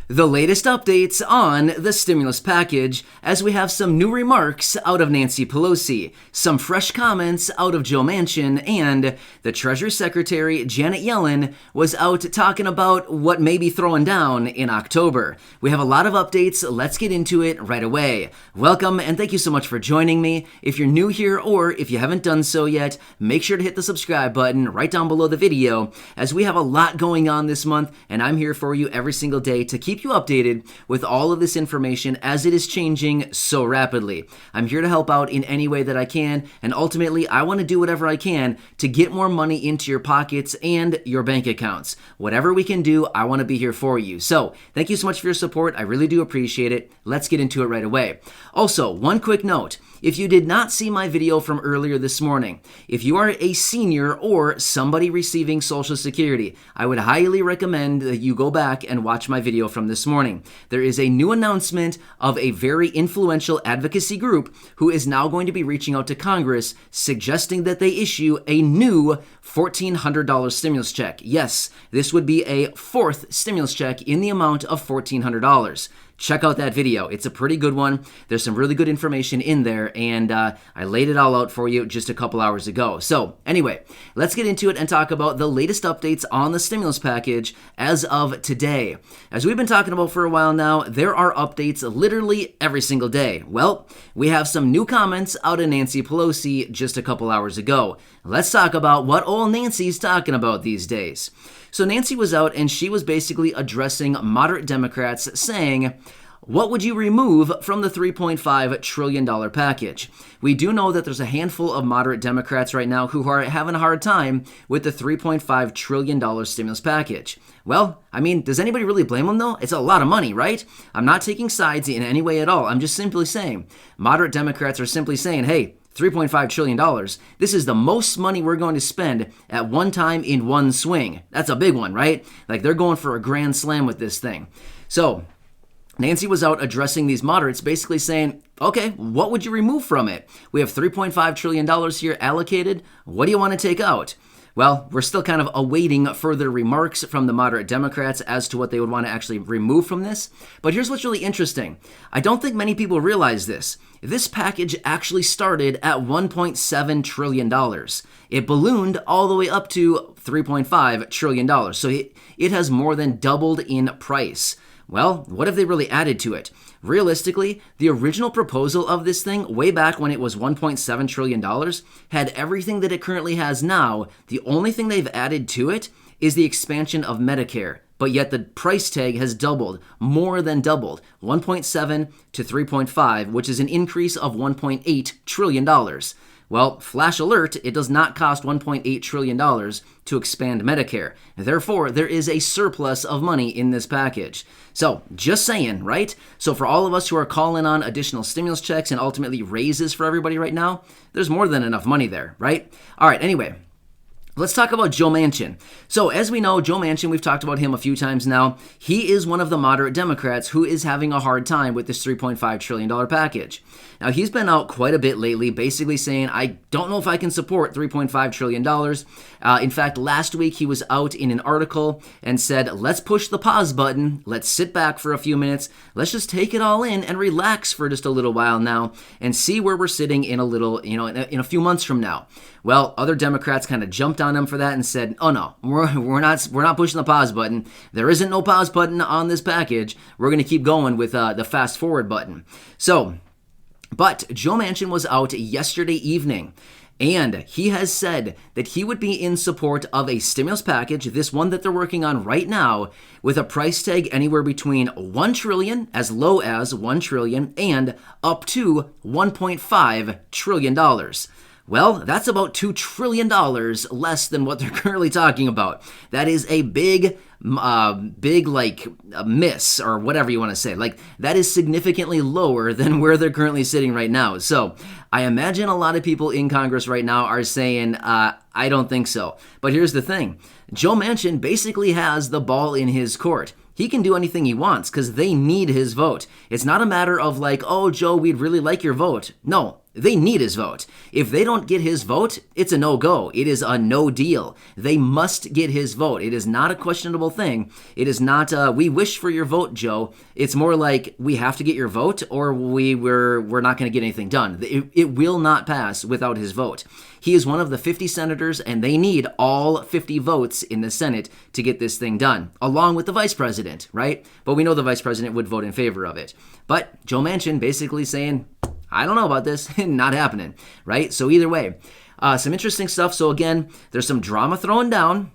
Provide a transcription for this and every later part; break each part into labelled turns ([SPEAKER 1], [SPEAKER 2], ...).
[SPEAKER 1] The latest updates on the stimulus package, as we have some new remarks out of Nancy Pelosi, some fresh comments out of Joe Manchin, and the Treasury Secretary Janet Yellen was out talking about what may be throwing down in October. We have a lot of updates. Let's get into it right away. Welcome, and thank you so much for joining me. If you're new here or if you haven't done so yet, make sure to hit the subscribe button right down below the video, as we have a lot going on this month, and I'm here for you every single day to keep you updated with all of this information as it is changing so rapidly. I'm here to help out in any way that I can, and ultimately I want to do whatever I can to get more money into your pockets and your bank accounts. Whatever we can do, I want to be here for you. So thank you so much for your support. I really do appreciate it. Let's get into it right away. Also, one quick note. If you did not see my video from earlier this morning, if you are a senior or somebody receiving Social Security, I would highly recommend that you go back and watch my video from this morning. There is a new announcement of a very influential advocacy group who is now going to be reaching out to Congress, suggesting that they issue a new $1,400 stimulus check. Yes, this would be a fourth stimulus check in the amount of $1,400. Check out that video. It's a pretty good one. There's some really good information in there, and I laid it all out for you just a couple hours ago. So anyway, let's get into it and talk about the latest updates on the stimulus package as of today. As we've been talking about for a while now, there are updates literally every single day. Well, we have some new comments out of Nancy Pelosi just a couple hours ago. Let's talk about what old Nancy's talking about these days. So Nancy was out and she was basically addressing moderate Democrats, saying, what would you remove from the $3.5 trillion package? We do know that there's a handful of moderate Democrats right now who are having a hard time with the $3.5 trillion stimulus package. Well, I mean, does anybody really blame them though? It's a lot of money, right? I'm not taking sides in any way at all. I'm just simply saying, moderate Democrats are simply saying, hey, $3.5 trillion. This is the most money we're going to spend at one time in one swing. That's a big one, right? Like they're going for a grand slam with this thing. So Nancy was out addressing these moderates, basically saying, okay, what would you remove from it? We have $3.5 trillion here allocated. What do you want to take out? Well, we're still kind of awaiting further remarks from the moderate Democrats as to what they would want to actually remove from this. But here's what's really interesting. I don't think many people realize this. This package actually started at $1.7 trillion. It ballooned all the way up to $3.5 trillion. So it has more than doubled in price. Well, what have they really added to it? Realistically, the original proposal of this thing, way back when it was $1.7 trillion, had everything that it currently has now. The only thing they've added to it is the expansion of Medicare. But yet the price tag has doubled, more than doubled, 1.7 to 3.5, which is an increase of $1.8 trillion. Well, flash alert, it does not cost $1.8 trillion to expand Medicare. Therefore, there is a surplus of money in this package. So, just saying, right? So for all of us who are calling on additional stimulus checks and ultimately raises for everybody right now, there's more than enough money there, right? All right, anyway. Let's talk about Joe Manchin. So as we know, Joe Manchin, we've talked about him a few times now. He is one of the moderate Democrats who is having a hard time with this $3.5 trillion package. Now, he's been out quite a bit lately, basically saying, I don't know if I can support $3.5 trillion. In fact, last week he was out in an article and said, let's push the pause button. Let's sit back for a few minutes. Let's just take it all in and relax for just a little while now and see where we're sitting in a little, in a few months from now. Well, other Democrats kind of jumped on him for that and said, oh no, we're not pushing the pause button. There isn't no pause button on this package. We're going to keep going with the fast forward button. But Joe Manchin was out yesterday evening, and he has said that he would be in support of a stimulus package, this one that they're working on right now, with a price tag anywhere between $1 trillion, as low as $1 trillion, and up to $1.5 trillion. Well, that's about $2 trillion less than what they're currently talking about. That is a big miss, or whatever you want to say. Like, that is significantly lower than where they're currently sitting right now. So I imagine a lot of people in Congress right now are saying, I don't think so. But here's the thing. Joe Manchin basically has the ball in his court. He can do anything he wants because they need his vote. It's not a matter of like, oh, Joe, we'd really like your vote. No. They need his vote. If they don't get his vote, it's a no-go. It is a no deal. They must get his vote. It is not a questionable thing. It is not, we wish for your vote, Joe. It's more like we have to get your vote or we're not going to get anything done. It will not pass without his vote. He is one of the 50 senators, and they need all 50 votes in the Senate to get this thing done, along with the vice president, right? But we know the vice president would vote in favor of it. But Joe Manchin basically saying, I don't know about this, not happening, right? So either way, some interesting stuff. So again, there's some drama thrown down.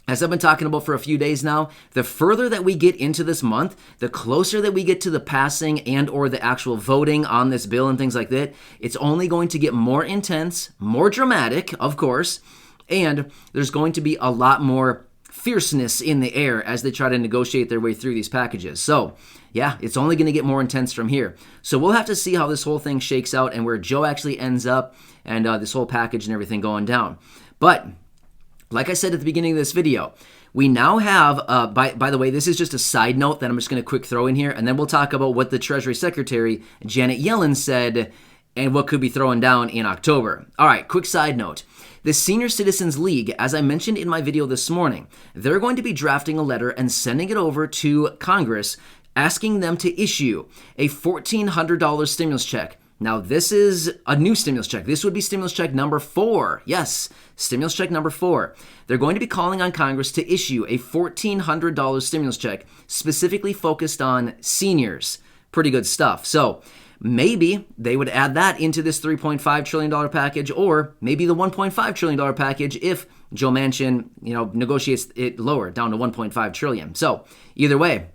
[SPEAKER 1] As I've been talking about for a few days now, the further that we get into this month, the closer that we get to the passing and or the actual voting on this bill and things like that, it's only going to get more intense, more dramatic, of course, and there's going to be a lot more fierceness in the air as they try to negotiate their way through these packages. So, yeah, it's only going to get more intense from here. So we'll have to see how this whole thing shakes out and where Joe actually ends up and this whole package and everything going down. But like I said at the beginning of this video, we now have, by the way, this is just a side note that I'm just going to quick throw in here, and then we'll talk about what the Treasury Secretary, Janet Yellen, said and what could be thrown down in October. All right, quick side note. The Senior Citizens League, as I mentioned in my video this morning, they're going to be drafting a letter and sending it over to Congress, asking them to issue a $1,400 stimulus check. Now, this is a new stimulus check. This would be stimulus check number 4. Yes, stimulus check number 4. They're going to be calling on Congress to issue a $1,400 stimulus check specifically focused on seniors. Pretty good stuff. So maybe they would add that into this $3.5 trillion package, or maybe the $1.5 trillion package if Joe Manchin, negotiates it lower down to $1.5 trillion. So either way,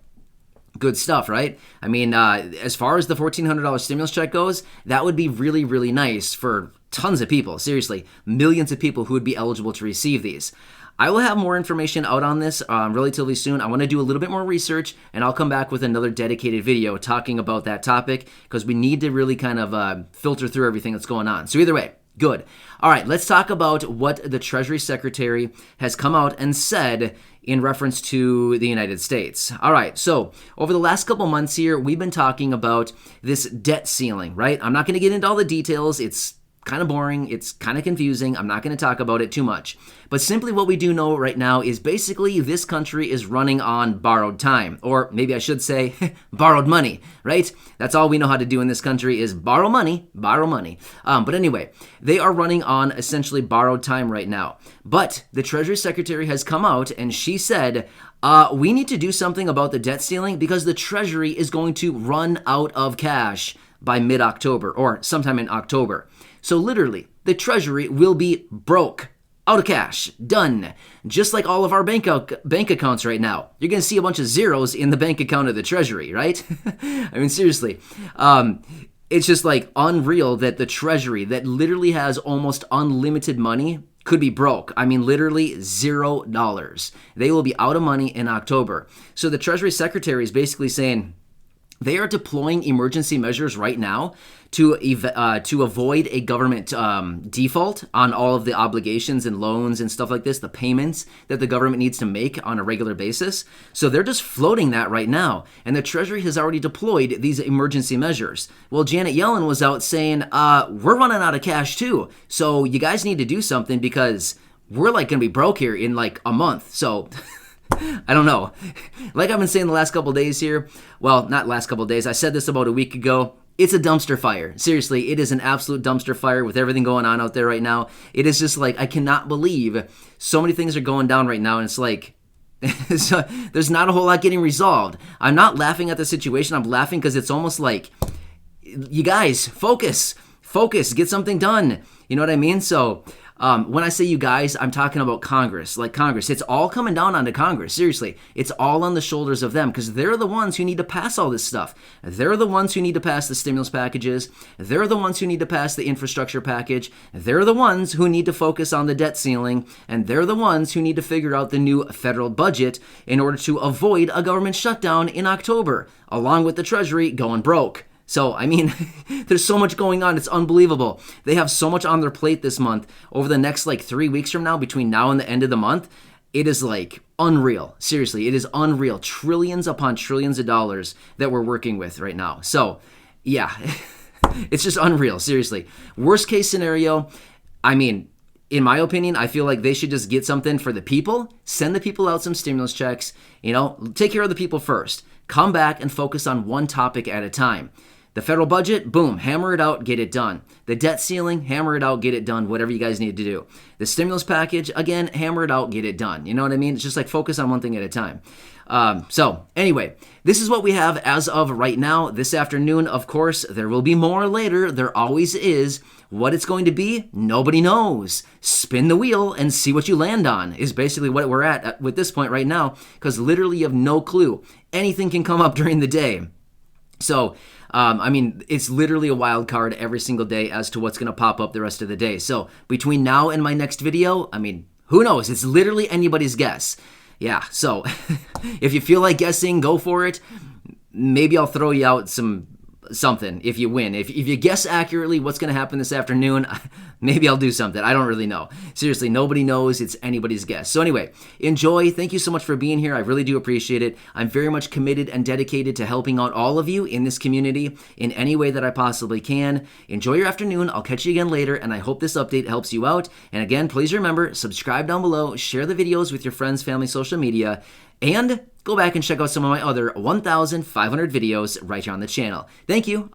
[SPEAKER 1] good stuff, right? I mean, as far as the $1,400 stimulus check goes, that would be really, really nice for tons of people. Seriously, millions of people who would be eligible to receive these. I will have more information out on this relatively soon. I want to do a little bit more research, and I'll come back with another dedicated video talking about that topic because we need to really kind of filter through everything that's going on. So either way, good. All right, let's talk about what the Treasury Secretary has come out and said in reference to the United States. All right, so over the last couple months here, we've been talking about this debt ceiling, right? I'm not going to get into all the details. It's kind of boring. It's kind of confusing. I'm not going to talk about it too much. But simply what we do know right now is basically this country is running on borrowed time, or maybe I should say borrowed money, right? That's all we know how to do in this country is borrow money, borrow money. But anyway, they are running on essentially borrowed time right now. But the Treasury Secretary has come out and she said, we need to do something about the debt ceiling because the Treasury is going to run out of cash by mid-October or sometime in October. So literally, the Treasury will be broke, out of cash, done. Just like all of our bank accounts right now. You're going to see a bunch of zeros in the bank account of the Treasury, right? I mean, seriously. It's just like unreal that the Treasury, that literally has almost unlimited money, could be broke. I mean, literally $0. They will be out of money in October. So the Treasury Secretary is basically saying they are deploying emergency measures right now to avoid a government default on all of the obligations and loans and stuff like this, the payments that the government needs to make on a regular basis. So they're just floating that right now. And the Treasury has already deployed these emergency measures. Well, Janet Yellen was out saying, we're running out of cash too. So you guys need to do something because we're like going to be broke here in like a month. So I don't know. Like I've been saying the last couple of days here, well, not last couple of days, I said this about a week ago. It's a dumpster fire. Seriously, it is an absolute dumpster fire with everything going on out there right now. It is just like, I cannot believe so many things are going down right now, and it's like, there's not a whole lot getting resolved. I'm not laughing at the situation. I'm laughing because it's almost like, you guys, focus, get something done. You know what I mean? So when I say you guys, I'm talking about Congress. Like Congress, it's all coming down onto Congress. Seriously, it's all on the shoulders of them because they're the ones who need to pass all this stuff. They're the ones who need to pass the stimulus packages. They're the ones who need to pass the infrastructure package. They're the ones who need to focus on the debt ceiling. And they're the ones who need to figure out the new federal budget in order to avoid a government shutdown in October, along with the Treasury going broke. So, I mean, there's so much going on. It's unbelievable. They have so much on their plate this month. Over the next, 3 weeks from now, between now and the end of the month, it is, unreal. Seriously, it is unreal. Trillions upon trillions of dollars that we're working with right now. So, yeah, It's just unreal, seriously. Worst case scenario, I mean, in my opinion, I feel like they should just get something for the people, send the people out some stimulus checks, take care of the people first. Come back and focus on one topic at a time. The federal budget, boom, hammer it out, get it done. The debt ceiling, hammer it out, get it done, whatever you guys need to do. The stimulus package, again, hammer it out, get it done. You know what I mean? It's just like focus on one thing at a time. So anyway, this is what we have as of right now. This afternoon, of course, there will be more later. There always is. What it's going to be, nobody knows. Spin the wheel and see what you land on is basically what we're at with this point right now, because literally you have no clue. Anything can come up during the day. So, it's literally a wild card every single day as to what's going to pop up the rest of the day. So between now and my next video, who knows? It's literally anybody's guess. Yeah, so if you feel like guessing, go for it. Maybe I'll throw you out something if you win. If you guess accurately what's going to happen this afternoon, maybe I'll do something. I don't really know. Seriously, nobody knows. It's anybody's guess. So anyway, enjoy. Thank you so much for being here. I really do appreciate it. I'm very much committed and dedicated to helping out all of you in this community in any way that I possibly can. Enjoy your afternoon. I'll catch you again later, and I hope this update helps you out. And again, please remember, subscribe down below, share the videos with your friends, family, social media, and go back and check out some of my other 1,500 videos right here on the channel. Thank you.